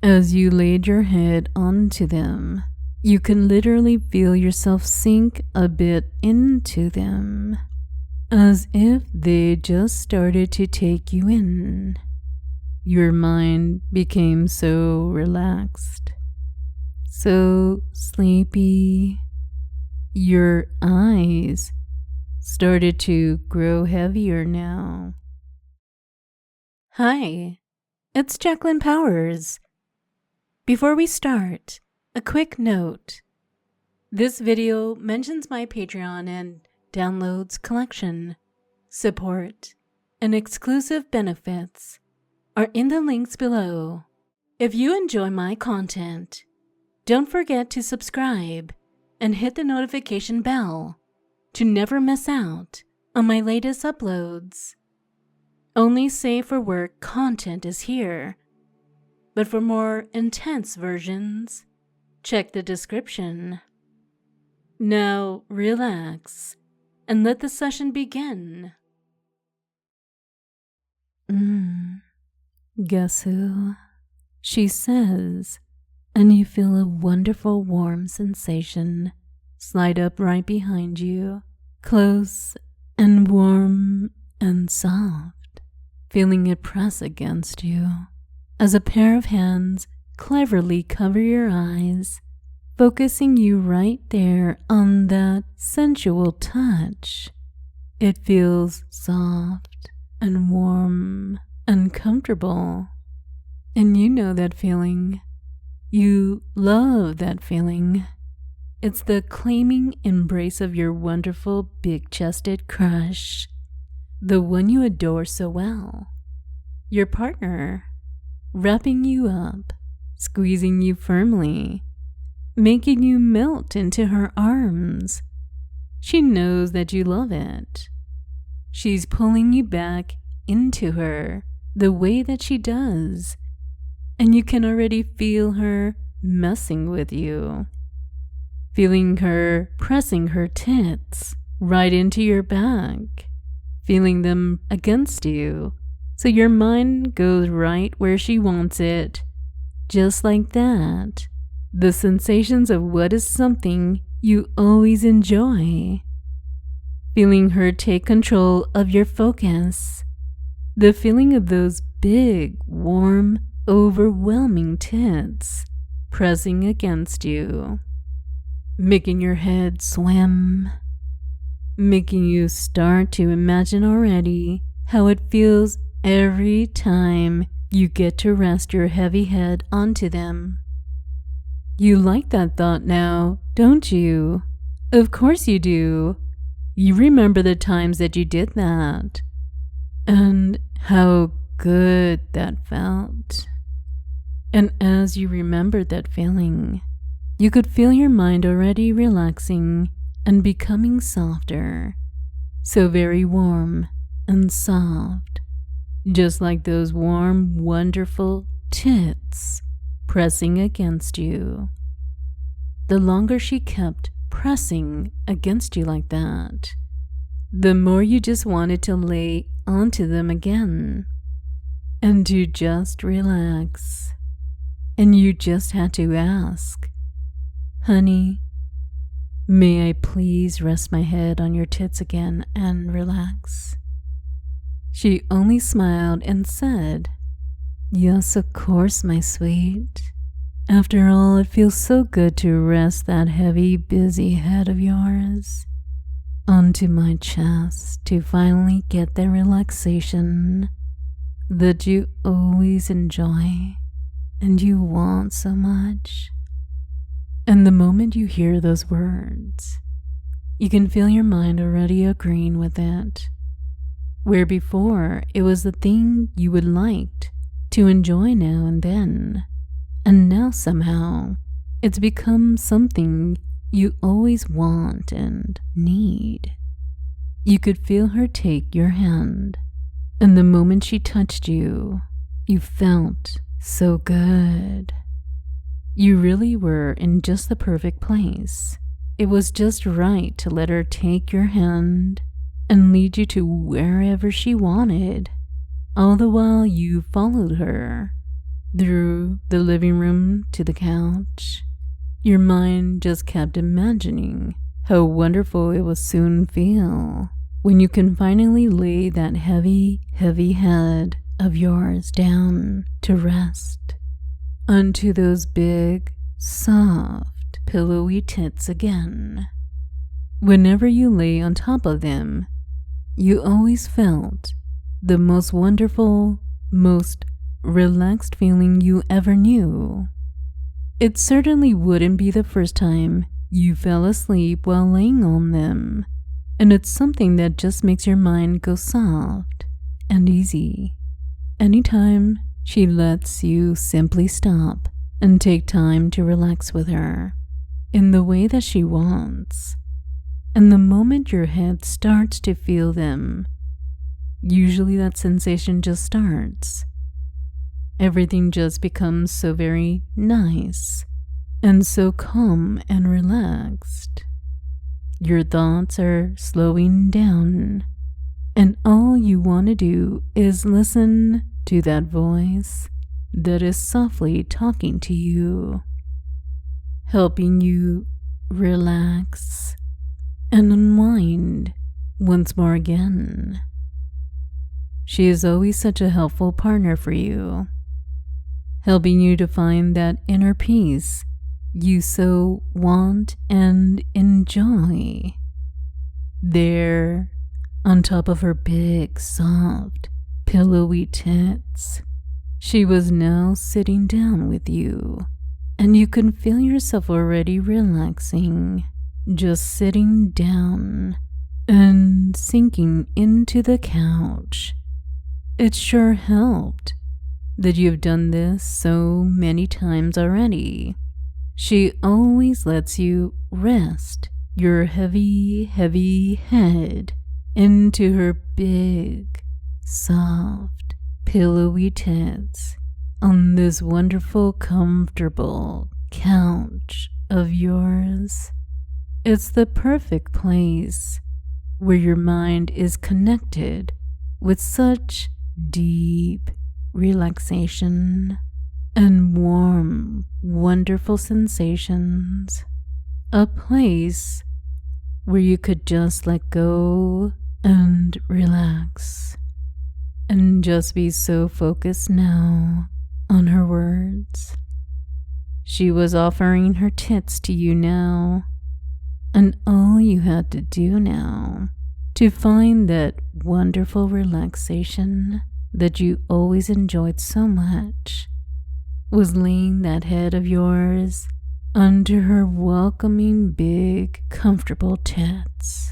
As you laid your head onto them, you can literally feel yourself sink a bit into them, as if they just started to take you in. Your mind became so relaxed, so sleepy. Your eyes started to grow heavier now. Hi, it's Jacqueline Powers. Before we start, a quick note. This video mentions my Patreon and downloads collection. Support and exclusive benefits are in the links below. If you enjoy my content, don't forget to subscribe and hit the notification bell to never miss out on my latest uploads. Only safe for work content is here, but for more intense versions, check the description. Now relax and let the session begin. Guess who? She says, and you feel a wonderful warm sensation slide up right behind you, close and warm and soft, feeling it press against you as a pair of hands cleverly cover your eyes, focusing you right there on that sensual touch. It feels soft and warm and comfortable, and you know that feeling. You love that feeling. It's the claiming embrace of your wonderful big-chested crush, the one you adore so well, your partner, wrapping you up, squeezing you firmly, making you melt into her arms. She knows that you love it. She's pulling you back into her the way that she does, and you can already feel her messing with you, feeling her pressing her tits right into your back, feeling them against you, so your mind goes right where she wants it. Just like that, the sensations of what is something you always enjoy. Feeling her take control of your focus. The feeling of those big, warm, overwhelming tits pressing against you. Making your head swim. Making you start to imagine already how it feels every time you get to rest your heavy head onto them. You like that thought now, don't you? Of course you do. You remember the times that you did that, and how good that felt. And as you remembered that feeling, you could feel your mind already relaxing and becoming softer, so very warm and soft, just like those warm, wonderful tits pressing against you. The longer she kept pressing against you like that, the more you just wanted to lay onto them again and to just relax. And you just had to ask, "Honey, may I please rest my head on your tits again and relax?" She only smiled and said, "Yes, of course, my sweet. After all, it feels so good to rest that heavy, busy head of yours onto my chest to finally get the relaxation that you always enjoy and you want so much." And the moment you hear those words, you can feel your mind already agreeing with it. Where before it was the thing you would like to enjoy now and then, and now somehow it's become something you always want and need. You could feel her take your hand, and the moment she touched you, you felt so good. You really were in just the perfect place. It was just right to let her take your hand and lead you to wherever she wanted, all the while you followed her, through the living room to the couch. Your mind just kept imagining how wonderful it will soon feel when you can finally lay that heavy, heavy head of yours down to rest onto those big, soft, pillowy tits again. Whenever you lay on top of them, you always felt the most wonderful, most relaxed feeling you ever knew. It certainly wouldn't be the first time you fell asleep while laying on them, and it's something that just makes your mind go soft and easy. Anytime she lets you simply stop and take time to relax with her in the way that she wants. And the moment your head starts to feel them, usually that sensation just starts. Everything just becomes so very nice and so calm and relaxed. Your thoughts are slowing down, and all you want to do is listen to that voice that is softly talking to you, helping you relax and unwind once more again. She is always such a helpful partner for you, helping you to find that inner peace you so want and enjoy. There, on top of her big, soft, pillowy tits, she was now sitting down with you, and you can feel yourself already relaxing, just sitting down and sinking into the couch. It sure helped that you've done this so many times already. She always lets you rest your heavy, heavy head into her big, soft, pillowy tits on this wonderful, comfortable couch of yours. It's the perfect place where your mind is connected with such deep relaxation and warm, wonderful sensations. A place where you could just let go and relax and just be so focused now on her words. She was offering her tits to you now, and all you had to do now to find that wonderful relaxation that you always enjoyed so much was laying that head of yours under her welcoming, big, comfortable tits.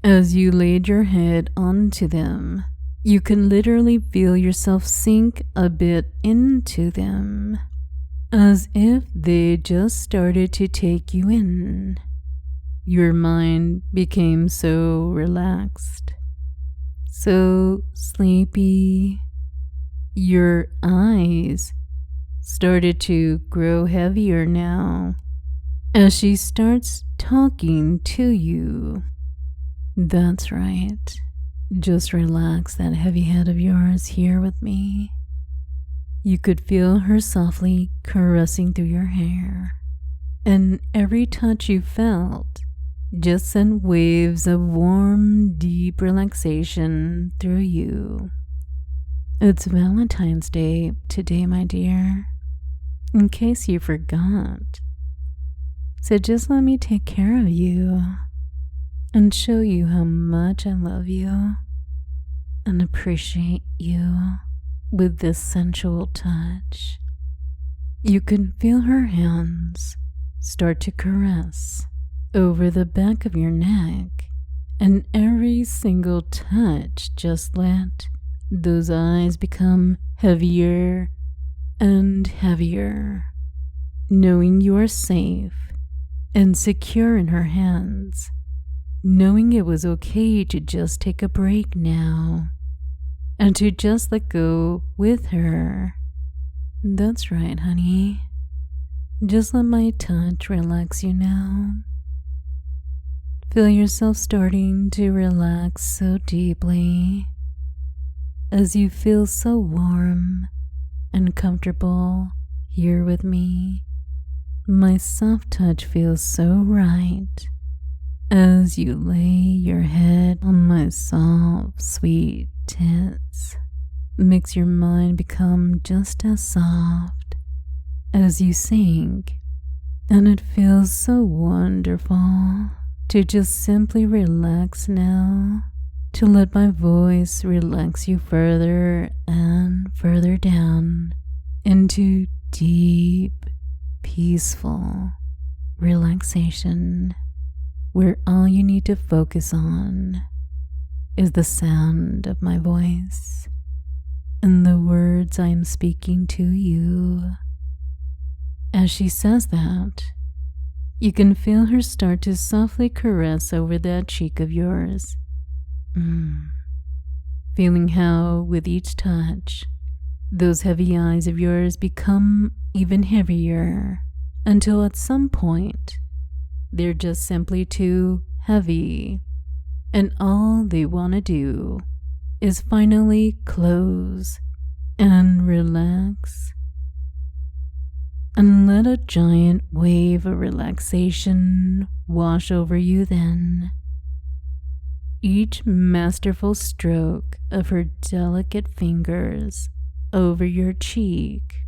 As you laid your head onto them, you can literally feel yourself sink a bit into them, as if they just started to take you in. Your mind became so relaxed, so sleepy. Your eyes started to grow heavier now as she starts talking to you. That's right. Just relax that heavy head of yours here with me. You could feel her softly caressing through your hair, and every touch you felt just sent waves of warm, deep relaxation through you. It's Valentine's Day today, my dear, in case you forgot. So just let me take care of you and show you how much I love you and appreciate you with this sensual touch. You can feel her hands start to caress over the back of your neck, and every single touch just let those eyes become heavier and heavier, knowing you are safe and secure in her hands, knowing it was okay to just take a break now and to just let go with her. That's right, honey. Just let my touch relax you now. Feel yourself starting to relax so deeply as you feel so warm and comfortable here with me. My soft touch feels so right as you lay your head on my soft, sweet tits. Makes your mind become just as soft as you sink, and it feels so wonderful to just simply relax now, to let my voice relax you further and further down into deep, peaceful relaxation, where all you need to focus on is the sound of my voice and the words I am speaking to you. As she says that, you can feel her start to softly caress over that cheek of yours. Feeling how, with each touch, those heavy eyes of yours become even heavier, until at some point, they're just simply too heavy, and all they want to do is finally close and relax, and let a giant wave of relaxation wash over you then. Each masterful stroke of her delicate fingers over your cheek.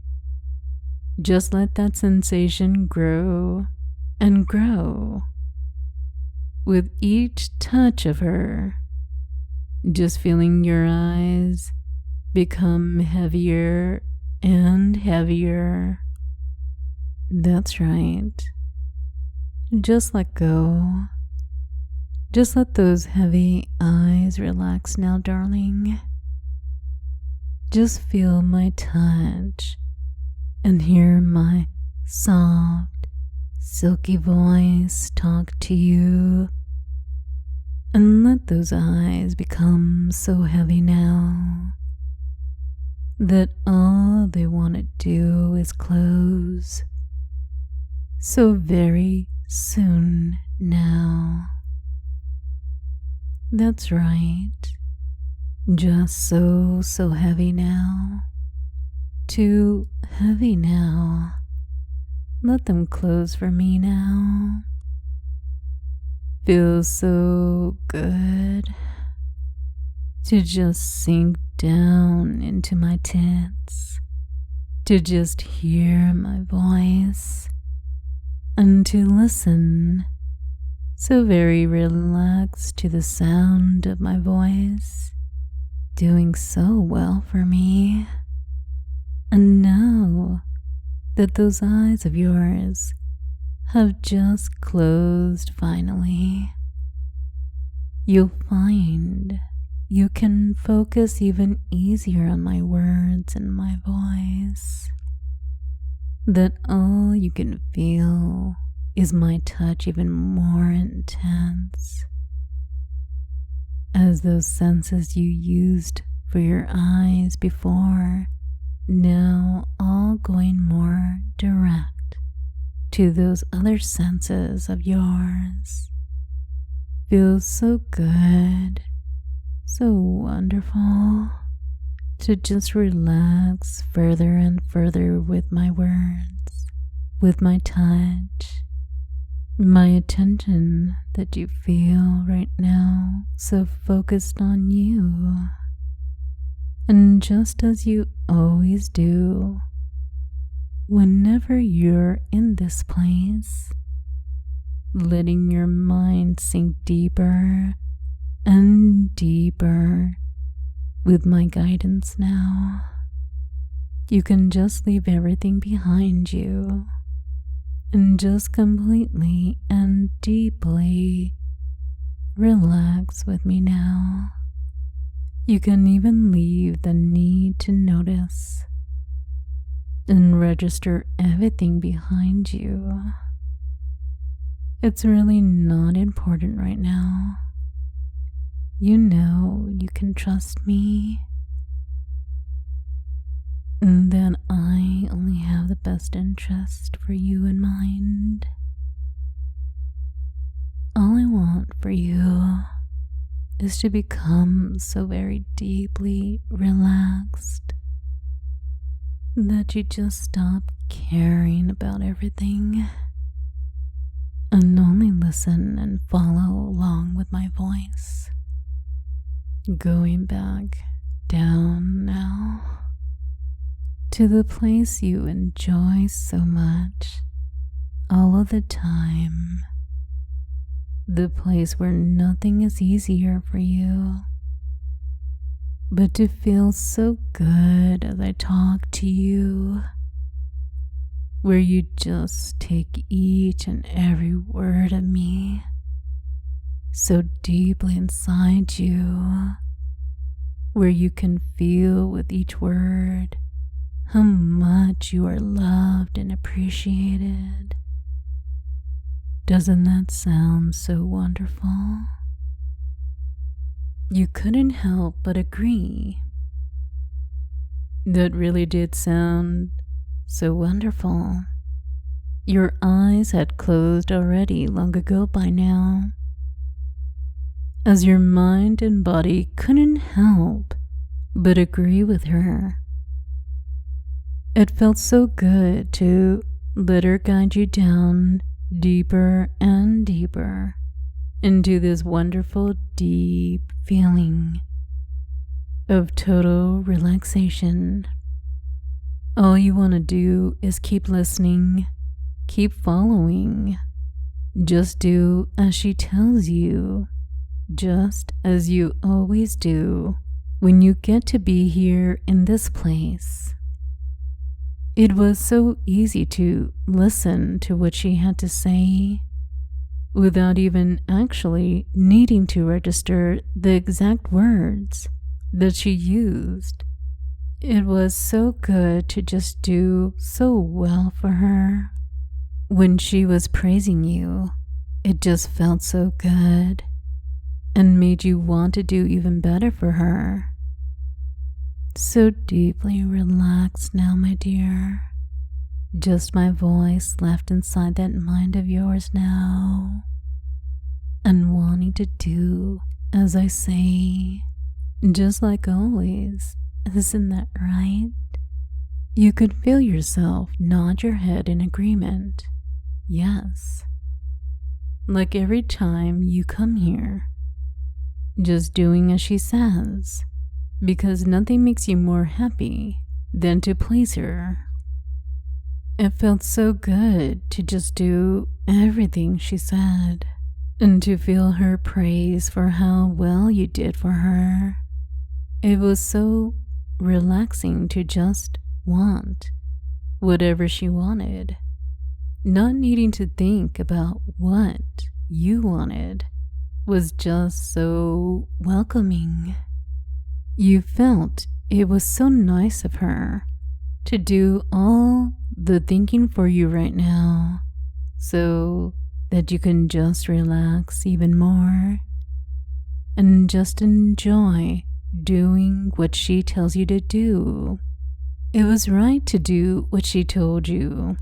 Just let that sensation grow and grow with each touch of her, just feeling your eyes become heavier and heavier. That's right. Just let go. Just let those heavy eyes relax now, darling. Just feel my touch and hear my soft, silky voice talk to you. And let those eyes become so heavy now that all they want to do is close. So very soon now. That's right. Just so heavy now. Too heavy now. Let them close for me now. Feels so good to just sink down into my tits, to just hear my voice, and to listen so very relaxed to the sound of my voice, doing so well for me. And now that those eyes of yours have just closed finally, you'll find you can focus even easier on my words and my voice, that all you can feel is my touch even more intense, as those senses you used for your eyes before, now all going more direct to those other senses of yours. Feels so good, so wonderful to just relax further and further with my words, with my touch, my attention that you feel right now, so focused on you. And just as you always do, whenever you're in this place, letting your mind sink deeper and deeper with my guidance now, you can just leave everything behind you and just completely and deeply relax with me now. You can even leave the need to notice and register everything behind you. It's really not important right now. You know you can trust me, and that I only have the best interest for you in mind. All I want for you is to become so very deeply relaxed that you just stop caring about everything and only listen and follow along with my voice. Going back down now to the place you enjoy so much all of the time, the place where nothing is easier for you, but to feel so good as I talk to you, where you just take each and every word of me so deeply inside you, where you can feel with each word how much you are loved and appreciated. Doesn't that sound so wonderful? You couldn't help but agree. That really did sound so wonderful. Your eyes had closed already long ago by now, as your mind and body couldn't help but agree with her. It felt so good to let her guide you down deeper and deeper into this wonderful deep feeling of total relaxation. All you want to do is keep listening, keep following. Just do as she tells you, just as you always do when you get to be here in this place. It was so easy to listen to what she had to say without even actually needing to register the exact words that she used. It was so good to just do so well for her. When she was praising you, it just felt so good and made you want to do even better for her. So deeply relaxed now, my dear. Just my voice left inside that mind of yours now, and wanting to do as I say, just like always. Isn't that right? You could feel yourself nod your head in agreement. Yes. Like every time you come here, just doing as she says, because nothing makes you more happy than to please her. It felt so good to just do everything she said, and to feel her praise for how well you did for her. It was so relaxing to just want whatever she wanted, not needing to think about what you wanted was just so welcoming. You felt it was so nice of her to do all the thinking for you right now so that you can just relax even more and just enjoy doing what she tells you to do. It was right to do what she told you.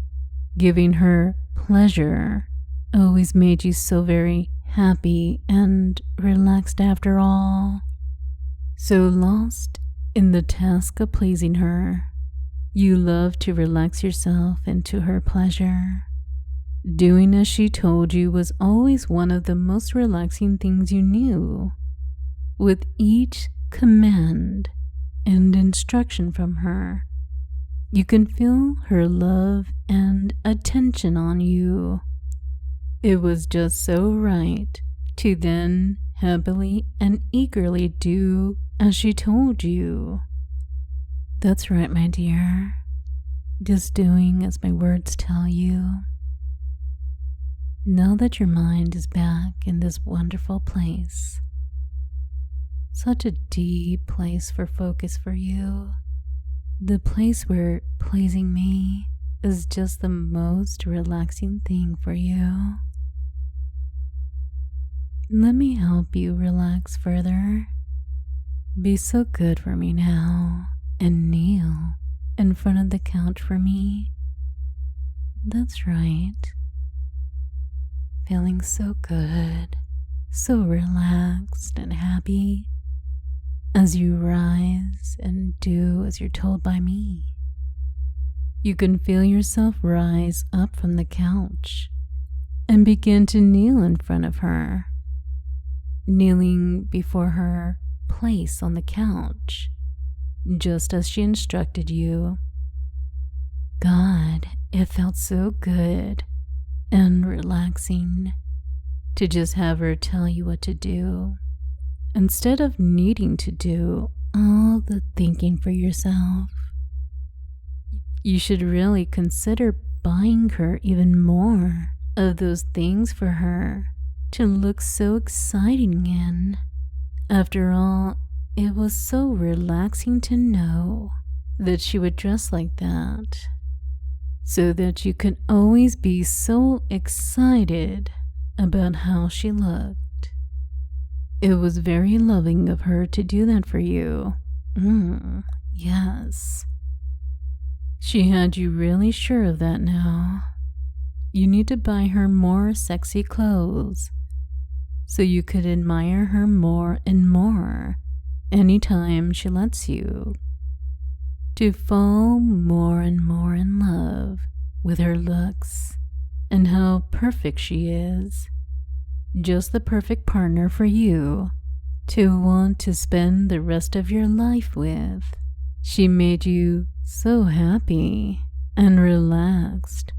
Giving her pleasure always made you so very happy and relaxed after all. So lost in the task of pleasing her, you loved to relax yourself into her pleasure. Doing as she told you was always one of the most relaxing things you knew. With each command and instruction from her, you can feel her love and attention on you. It was just so right to then happily and eagerly do as she told you. That's right, my dear. Just doing as my words tell you. Now that your mind is back in this wonderful place, such a deep place for focus for you, the place where pleasing me is just the most relaxing thing for you. Let me help you relax further. Be so good for me now and kneel in front of the couch for me. That's right. Feeling so good, so relaxed and happy as you rise and do as you're told by me. You can feel yourself rise up from the couch and begin to kneel in front of her, kneeling before her place on the couch, just as she instructed you. God, it felt so good and relaxing to just have her tell you what to do, instead of needing to do all the thinking for yourself. You should really consider buying her even more of those things for her to look so exciting in. After all, it was so relaxing to know that she would dress like that, so that you could always be so excited about how she looked. It was very loving of her to do that for you. Yes. She had you really sure of that now. You need to buy her more sexy clothes so you could admire her more and more anytime she lets you. To fall more and more in love with her looks and how perfect she is. Just the perfect partner for you to want to spend the rest of your life with. She made you so happy and relaxed.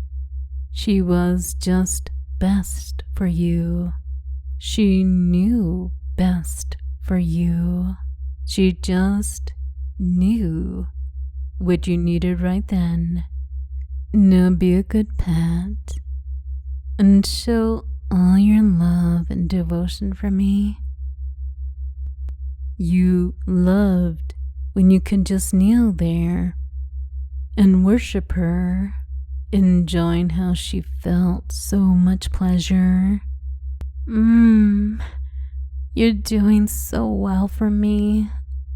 She was just best for you. She knew best for you. She just knew what you needed right then. Now be a good pet and show all your love and devotion for me. You loved when you could just kneel there and worship her, enjoying how she felt so much pleasure. You're doing so well for me.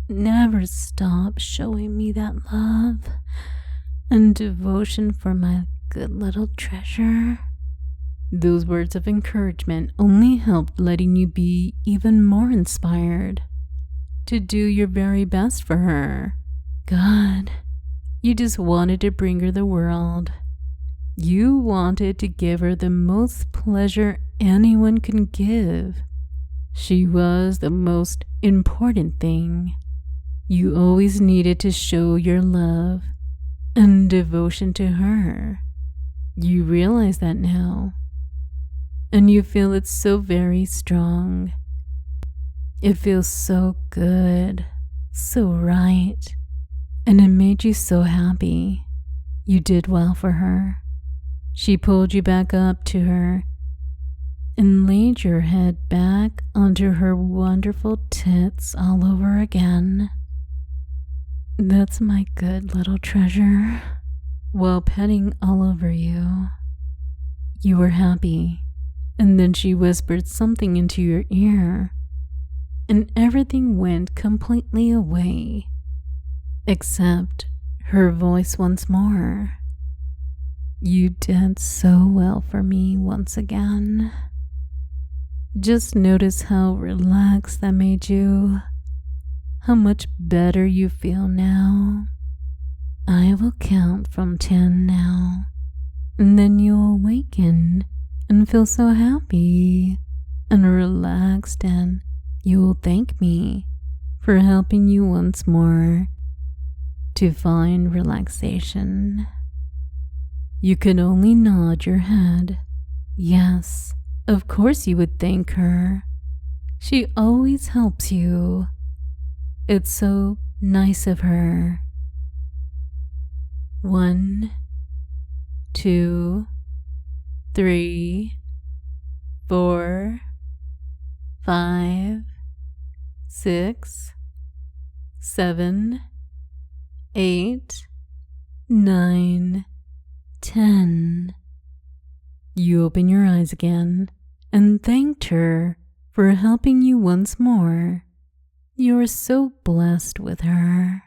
Never stop showing me that love and devotion for my good little treasure. Those words of encouragement only helped letting you be even more inspired to do your very best for her. God, you just wanted to bring her the world. You wanted to give her the most pleasure anyone can give. She was the most important thing. You always needed to show your love and devotion to her. You realize that now, and you feel it so very strong. It feels so good, so right, and it made you so happy. You did well for her. She pulled you back up to her and laid your head back onto her wonderful tits all over again. That's my good little treasure. While petting all over you, you were happy, and then she whispered something into your ear, and everything went completely away, except her voice once more. You did so well for me once again. Just notice how relaxed that made you, how much better you feel now. I will count from 10 now, and then you'll awaken and feel so happy and relaxed, and you will thank me for helping you once more to find relaxation. You can only nod your head. Yes, of course you would thank her. She always helps you. It's so nice of her. 1, 2, 3, 4, 5, 6, 7, 8, 9, 10. You open your eyes again and thanked her for helping you once more. You are so blessed with her.